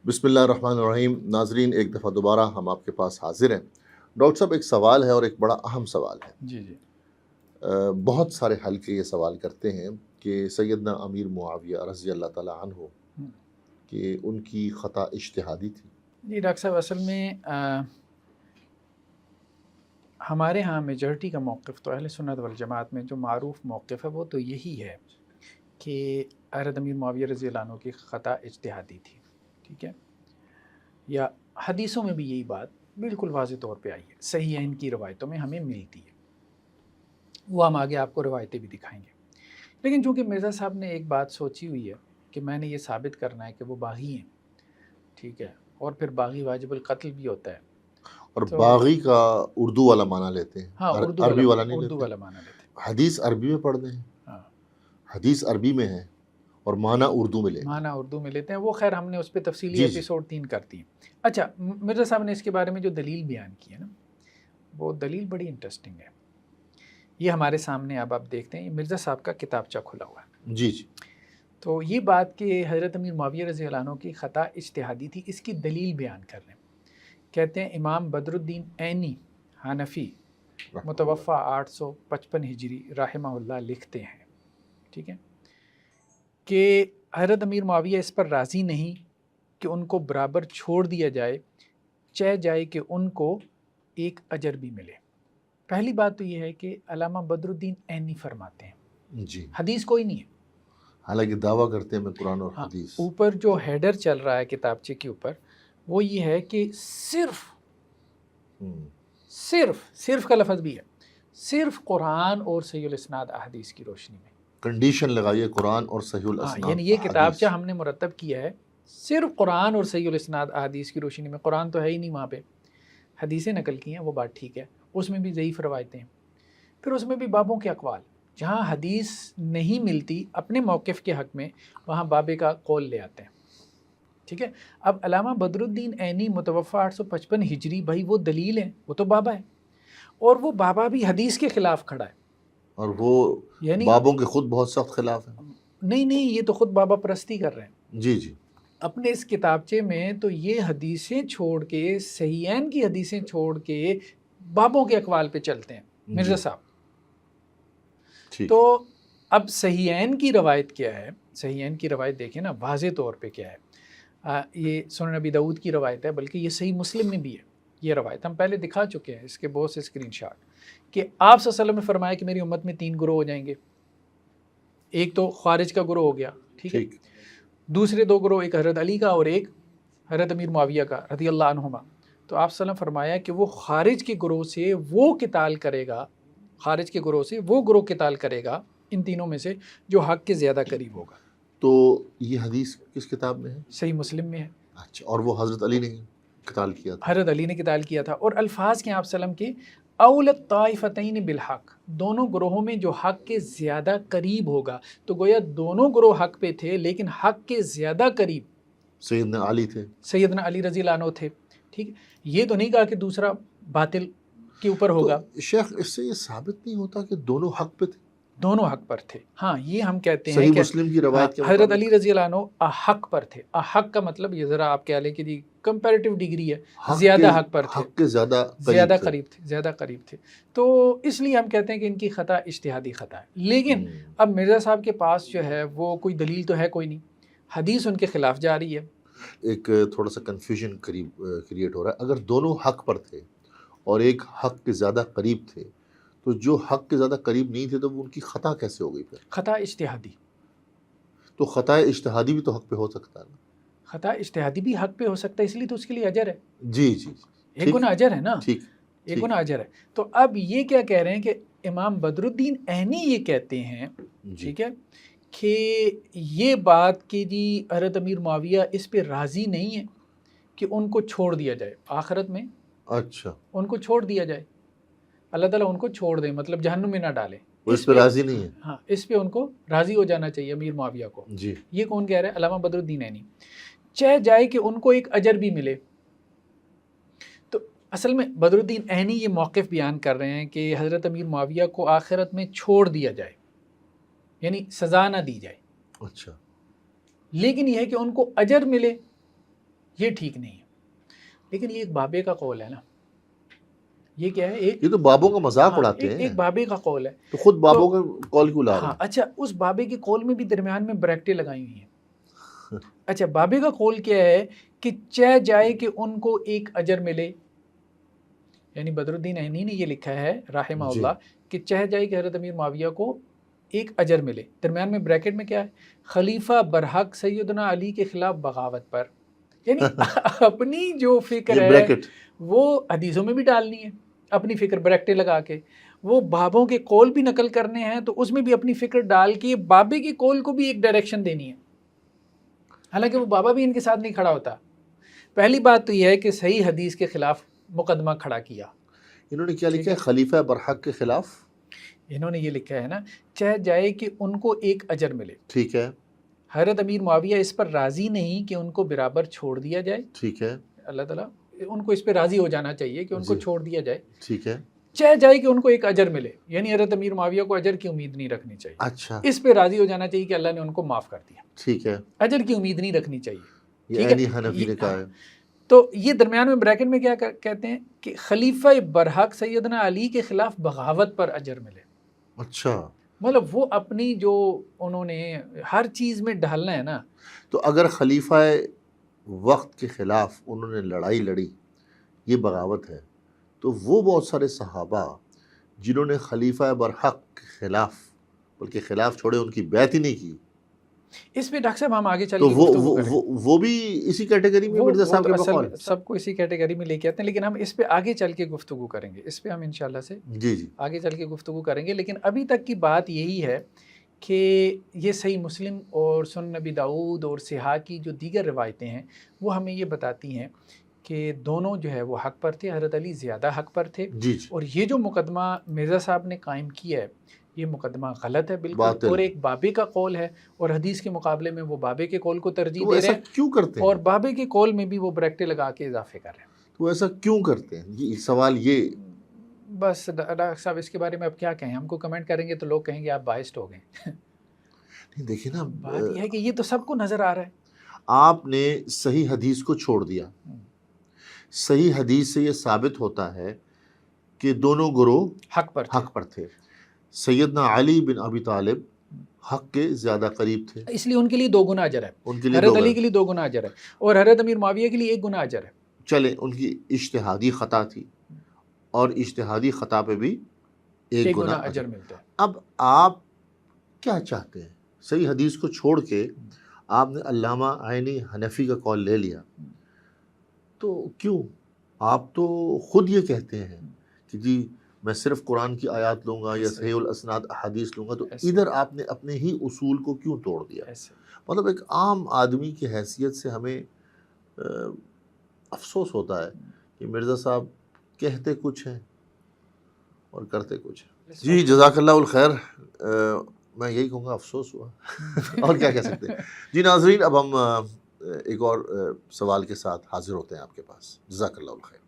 بسم اللہ الرحمن الرحیم۔ ناظرین، ایک دفعہ دوبارہ ہم آپ کے پاس حاضر ہیں۔ ڈاکٹر صاحب، ایک سوال ہے اور ایک بڑا اہم سوال ہے۔ جی جی بہت سارے حلقے یہ سوال کرتے ہیں کہ سیدنا امیر معاویہ رضی اللہ تعالیٰ عنہ کہ ان کی خطا اجتہادی تھی۔ جی ڈاکٹر صاحب، اصل میں ہمارے ہاں میجورٹی کا موقف تو اہل سنت والجماعت میں جو معروف موقف ہے وہ تو یہی ہے کہ حضرت امیر معاویہ رضی اللہ عنہ کی خطا اجتہادی تھی، ٹھیک ہے، یا حدیثوں میں بھی یہی بات بالکل واضح طور پہ آئی ہے، صحیح ہے، ان کی روایتوں میں ہمیں ملتی ہے، وہ ہم آگے آپ کو روایتیں بھی دکھائیں گے۔ لیکن چونکہ مرزا صاحب نے ایک بات سوچی ہوئی ہے کہ میں نے یہ ثابت کرنا ہے کہ وہ باغی ہیں، ٹھیک ہے، اور پھر باغی واجب القتل بھی ہوتا ہے، اور تو باغی کا اردو والا معنی لیتے ہیں، ہاں عربی والا نہیں اردو لیتے۔ والا معنی لیتے ہیں، حدیث عربی میں پڑھتے ہیں، ہاں حدیث عربی میں ہے اور معنی اردو میں لیتے ہیں۔ معنی اردو میں لیتے ہیں، وہ خیر ہم نے اس پہ تفصیلی جی ایپیسوڈ 3 کر دی ہیں۔ اچھا، مرزا صاحب نے اس کے بارے میں جو دلیل بیان کی ہے نا، وہ دلیل بڑی انٹرسٹنگ ہے۔ یہ ہمارے سامنے اب آپ دیکھتے ہیں، یہ مرزا صاحب کا کتابچہ کھلا ہوا ہے۔ جی جی تو یہ بات کہ حضرت امیر معاویہ رضی اللہ عنہ کی خطا اجتہادی تھی، اس کی دلیل بیان کر رہے ہیں۔ کہتے ہیں امام بدر الدین عینی حنفی متوفہ 855 ہجری رحمہ اللہ لکھتے ہیں، ٹھیک ہے، کہ حضرت امیر معاویہ اس پر راضی نہیں کہ ان کو برابر چھوڑ دیا جائے، چہ جائے کہ ان کو ایک اجر بھی ملے۔ پہلی بات تو یہ ہے کہ علامہ بدر الدین عینی فرماتے ہیں، جی، حدیث کوئی نہیں ہے، حالانکہ دعویٰ کرتے ہیں میں قرآن اور ہاں، حدیث۔ اوپر جو ہیڈر چل رہا ہے کتابچے کے اوپر وہ یہ ہے کہ صرف کا لفظ بھی ہے، صرف قرآن اور صحیح الاسناد احادیث کی روشنی میں، کنڈیشن لگائیے قرآن اور صحیح ہاں، الاسناد یعنی یہ احادیث۔ کتابچہ ہم نے مرتب کیا ہے صرف قرآن اور صحیح الاسناد احادیث کی روشنی میں۔ قرآن تو ہے ہی نہیں وہاں پہ، حدیثیں نقل کی ہیں، وہ بات ٹھیک ہے، اس میں بھی ضعیف روایتیں ہیں، پھر اس میں بھی بابوں کے اقوال، جہاں حدیث نہیں ملتی اپنے موقف کے حق میں وہاں بابے کا قول لے آتے ہیں، ٹھیک ہے۔ اب علامہ بدر الدین عینی متوفہ 855 ہجری، بھائی وہ دلیل ہے، وہ تو بابا ہے، اور وہ بابا بھی حدیث کے خلاف کھڑا ہے، اور وہ یعنی بابوں کے خود بہت سخت خلاف ہیں۔ نہیں یہ تو خود بابا پرستی کر رہے ہیں جی جی اپنے اس کتابچے میں، تو یہ حدیثیں چھوڑ کے، صحیحین کی حدیثیں چھوڑ کے بابوں کے اقوال پہ چلتے ہیں مرزا صاحب۔ ٹھیک۔ تو اب صحیحین کی روایت کیا ہے؟ صحیحین کی روایت دیکھیں نا، واضح طور پہ کیا ہے، یہ سنن نبی داؤد کی روایت ہے، بلکہ یہ صحیح مسلم میں بھی ہے یہ روایت، ہم پہلے دکھا چکے ہیں اس کے بہت سے اسکرین شاٹ، کہ آپ صلی اللہ علیہ وسلم نے فرمایا کہ میری امت میں 3 گروہ ہو جائیں گے، ایک تو خوارج کا گروہ ہو گیا، ٹھیک ہے، دوسرے 2 گروہ، ایک حضرت علی کا اور ایک حضرت امیر معاویہ کا رضی اللہ عنہما۔ تو آپ صلی اللہ علیہ وسلم فرمایا کہ وہ خارج کے گروہ سے وہ قتال کرے گا، خارج کے گروہ سے وہ گروہ قتال کرے گا ان تینوں میں سے جو حق کے زیادہ قریب ہوگا۔ تو یہ حدیث کس کتاب میں ہے؟ صحیح مسلم میں ہے۔ اچھا، اور وہ حضرت علی نے قتال کیا تھا؟ حضرت علی نے قتال کیا تھا، اور الفاظ کے آپ صلی اللہ علیہ وسلم کے اولت طائفتین بالحق، دونوں گروہوں میں جو حق کے زیادہ قریب ہوگا، تو گویا دونوں گروہ حق پہ تھے، لیکن حق کے زیادہ قریب سیدنا علی تھے، سیدنا علی رضی اللہ عنہ تھے، ٹھیک ہے۔ یہ تو نہیں کہا کہ دوسرا باطل کے اوپر ہوگا، تو شیخ اس سے یہ ثابت نہیں ہوتا کہ دونوں حق پہ تھے؟ دونوں حق پر تھے، ہاں، یہ ہم کہتے ہیں صحیح کہ مسلم کی روایت کے حضرت مطابق علی رضی اللہ عنہ حق پر تھے۔ حق کا مطلب یہ ذرا آپ کہہ لیں کہ جی کمپیریٹیو ڈگری ہے، زیادہ حق پر تھے، حق کے زیادہ قریب تھے، زیادہ قریب تھے، تو اس لیے ہم کہتے ہیں کہ ان کی خطا اجتہادی خطا ہے۔ لیکن اب مرزا صاحب کے پاس جو ہے وہ کوئی دلیل تو ہے کوئی نہیں، حدیث ان کے خلاف جا رہی ہے۔ ایک تھوڑا سا کنفیوژن کریٹ ہو رہا ہے، اگر دونوں حق پر تھے اور ایک حق کے زیادہ قریب تھے، تو جو حق کے زیادہ قریب نہیں تھے تو وہ ان کی خطا کیسے ہو گئی پھر؟ خطا اجتہادی، تو خطا اجتہادی بھی تو حق پہ ہو سکتا ہے نا؟ خطا اجتہادی بھی حق پہ ہو سکتا ہے، اس لیے تو اس کے لیے اجر ہے، جی جی، ایک گنا اجر ہے نا، ٹھیک، ایک گنا اجر ہے۔ تو اب یہ کیا کہہ رہے ہیں کہ امام بدر الدین عینی یہ کہتے ہیں، ٹھیک ہے، کہ یہ بات کہ جی حضرت امیر معاویہ اس پہ راضی نہیں ہے کہ ان کو چھوڑ دیا جائے آخرت میں، اچھا، ان کو چھوڑ دیا جائے، اللہ تعالیٰ ان کو چھوڑ دیں، مطلب جہنم میں نہ ڈالے، وہ اس پہ راضی نہیں ہے، ہاں، اس پہ ان کو راضی ہو جانا چاہیے امیر معاویہ کو۔ جی، یہ کون کہہ رہا ہے؟ علامہ بدر الدین عینی، چہ جائے کہ ان کو ایک اجر بھی ملے۔ تو اصل میں بدر الدین عینی یہ موقف بیان کر رہے ہیں کہ حضرت امیر معاویہ کو آخرت میں چھوڑ دیا جائے، یعنی سزا نہ دی جائے، اچھا، لیکن یہ ہے کہ ان کو اجر ملے، یہ ٹھیک نہیں ہے. لیکن یہ ایک بابے کا قول ہے نا, یہ کیا ہے, ایک یہ تو بابوں کا مذاق ہاں اڑاتے ہیں. ایک بابے کا قول ہے. تو خود بابوں کا قول کیوں لا رہے ہاں ہیں؟ اچھا, اس بابے کے قول میں بھی درمیان میں بریکٹیں لگائی ہوئی ہیں. اچھا, بابے کا قول کیا ہے کہ چہ جائے کہ ان کو ایک اجر ملے, یعنی بدر الدین عینی نے یہ لکھا ہے رحمہ جی. اللہ کہ چہ جائے کہ حضرت امیر معاویہ کو ایک اجر ملے. درمیان میں بریکٹ میں کیا ہے, خلیفہ برحق سیدنا علی کے خلاف بغاوت پر. یعنی اپنی جو فکر یہ ہے بریکٹ وہ حدیثوں میں بھی ڈالنی ہے, اپنی فکر بریکٹیں لگا کے. وہ بابوں کے قول بھی نقل کرنے ہیں تو اس میں بھی اپنی فکر ڈال کے بابے کے قول کو بھی ایک ڈائریکشن دینی ہے, حالانکہ وہ بابا بھی ان کے ساتھ نہیں کھڑا ہوتا. پہلی بات تو یہ ہے کہ صحیح حدیث کے خلاف مقدمہ کھڑا کیا. انہوں نے کیا لکھا ہے خلیفہ برحق کے خلاف؟ انہوں نے یہ لکھا ہے نا, چہ جائے کہ ان کو ایک اجر ملے. ٹھیک ہے. حضرت امیر معاویہ اس پر راضی نہیں کہ ان کو برابر چھوڑ دیا جائے. ٹھیک ہے. اللہ تعالیٰ ان کو اس پہ راضی ہو جانا چاہیے کہ ان کو جی. چھوڑ دیا جائے. ٹھیک ہے. چہ جائے کہ ان کو ایک اجر ملے, یعنی حضرت امیر معاویہ کو اجر کی امید نہیں رکھنی چاہیے. اچھا. اس پہ راضی ہو جانا چاہیے کہ اللہ نے ان کو معاف کر دیا. ٹھیک ہے. اجر کی امید نہیں رکھنی چاہیے. یہ عینی حنفی نے کہا ہے. تو یہ درمیان میں بریکٹ میں کیا کہتے ہیں کہ خلیفہ برحق سیدنا علی کے خلاف بغاوت پر اجر ملے. اچھا, مطلب وہ اپنی جو انہوں نے ہر چیز میں ڈالنا ہے نا. تو اگر خلیفہ وقت کے خلاف انہوں نے لڑائی لڑی, یہ بغاوت ہے, تو وہ بہت سارے صحابہ جنہوں نے خلیفہ برحق کے خلاف, بلکہ خلاف چھوڑے, ان کی بیعت ہی نہیں کی, اس پہ ڈاکٹر صاحب ہم آگے چل تو کے گفتگو کریں. وہ بھی اسی کیٹیگری میں مرزا صاحب کے بقول؟ سب کو اسی کیٹیگری میں لے کے آتے ہیں, لیکن ہم اس پہ آگے چل کے گفتگو کریں گے. اس پہ ہم انشاءاللہ سے جی جی آگے چل کے گفتگو کریں گے. لیکن ابھی تک کی بات یہی ہے کہ یہ صحیح مسلم اور سنن نبی داؤد اور صحاح کی جو دیگر روایتیں ہیں وہ ہمیں یہ بتاتی ہیں کہ دونوں جو ہے وہ حق پر تھے. حضرت علی زیادہ حق پر تھے. جی جی. اور یہ جو مقدمہ مرزا صاحب نے قائم کیا ہے یہ مقدمہ غلط ہے بالکل, اور ایک بابے کا قول ہے, اور حدیث کے مقابلے میں وہ بابے کے قول کو ترجیح دے رہے ہیں. کیوں کرتے ہیں؟ اور بابے کے قول میں بھی وہ بریکٹیں لگا کے اضافے کر رہے ہیں. تو ایسا کیوں کرتے ہیں؟ یہ سوال یہ. بس ڈاکٹر صاحب اس کے بارے میں اب کیا کہیں, ہم کو کمنٹ کریں گے تو لوگ کہیں گے آپ بائسڈ ہو گئے. نہیں دیکھیں نا, بات یہ ہے کہ یہ تو سب کو نظر آ رہا ہے. آپ نے صحیح حدیث کو چھوڑ دیا. صحیح حدیث سے یہ ثابت ہوتا ہے کہ دونوں گروہ حق پر تھے. سیدنا علی بن ابی طالب حق کے زیادہ قریب تھے, اس لیے ان کے لیے 2 گنا اجر ہے. حضرت علی کے لیے 2 گنا اجر ہے, اور حضرت امیر معاویہ کے لیے 1 گنا اجر ہے. چلیں, ان کی اجتہادی خطا تھی, اور اجتہادی خطا پہ بھی 1 گنا اجر ملتا ہے. اب آپ کیا چاہتے ہیں؟ صحیح حدیث کو چھوڑ کے آپ نے علامہ عینی حنفی کا قول لے لیا, تو کیوں؟ آپ تو خود یہ کہتے ہیں کہ جی میں صرف قرآن کی آیات لوں گا یا صحیح الاسناد احادیث لوں گا, تو ادھر آپ نے اپنے ہی اصول کو کیوں توڑ دیا؟ مطلب ایک عام آدمی کی حیثیت سے ہمیں افسوس ہوتا ہے کہ مرزا صاحب کہتے کچھ ہیں اور کرتے کچھ ہیں. جی جزاک اللہ الخیر. میں یہی کہوں گا, افسوس ہوا. اور کیا کہہ سکتے ہیں. جی ناظرین, اب ہم ایک اور سوال کے ساتھ حاضر ہوتے ہیں آپ کے پاس. جزاک اللہ الخیر.